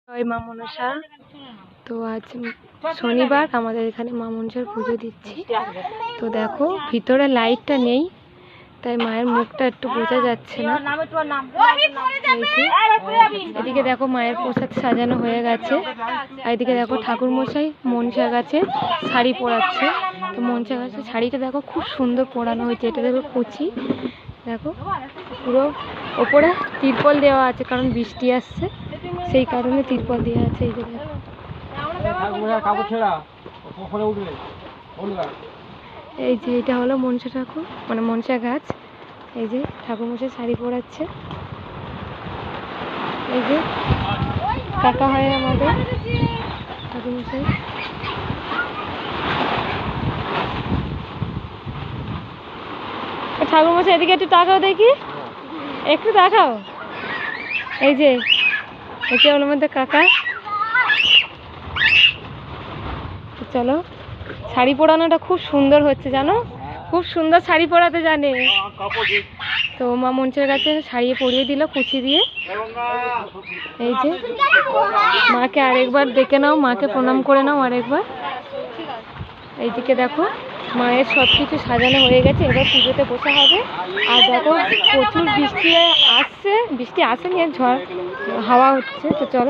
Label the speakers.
Speaker 1: জয় মা মনসা। তো আজ শনিবার আমাদের এখানে মা মনসার পুজো দিচ্ছি। তো দেখো ভিতরে লাইটটা নেই তাই মায়ের মুখটা একটু বোঝা যাচ্ছে না। এদিকে দেখো মায়ের প্রসাদ সাজানো হয়ে গেছে। আর এদিকে দেখো ঠাকুর মশাই মনসা গাছে শাড়ি পরাচ্ছে। তো মনসা গাছে শাড়িটা দেখো খুব সুন্দর পরানো হয়েছে। এটা দেখো কুচি, দেখো পুরো ওপরে তিরপল দেওয়া আছে কারণ বৃষ্টি আসছে, সেই কারণে তিরপল দেওয়া আছে। এই যে দেখো এই যে এটা হলো মনসা ঠাকুর, মানে মনসা গাছ। এই যে ঠাকুর মশাই শাড়ি পরাচ্ছে। এই যে কাকা হয় আমাদের ঠাকুর মশাই। ঠাকুর মশাই এদিকে একটু তাকাও দেখি, একটু তাকাও। এই যে এটা হলো আমাদের কাকা। চলো, শাড়ি পরানোটা খুব সুন্দর হচ্ছে জানো, খুব সুন্দর শাড়ি পরাতে জানে। তো মা মনসার কাছে শাড়ি পরিয়ে দিল কুচি দিয়ে। এই যে মাকে আরেকবার ডেকে নাও, মাকে প্রণাম করে নাও আরেকবার। এইদিকে দেখো মায়ের সব কিছু সাজানো হয়ে গেছে, এবার পুজোতে বসা হবে। আর দেখো প্রচুর বৃষ্টি আসছে, বৃষ্টি আসেনি, ঝড় হাওয়া হচ্ছে। তো চলো।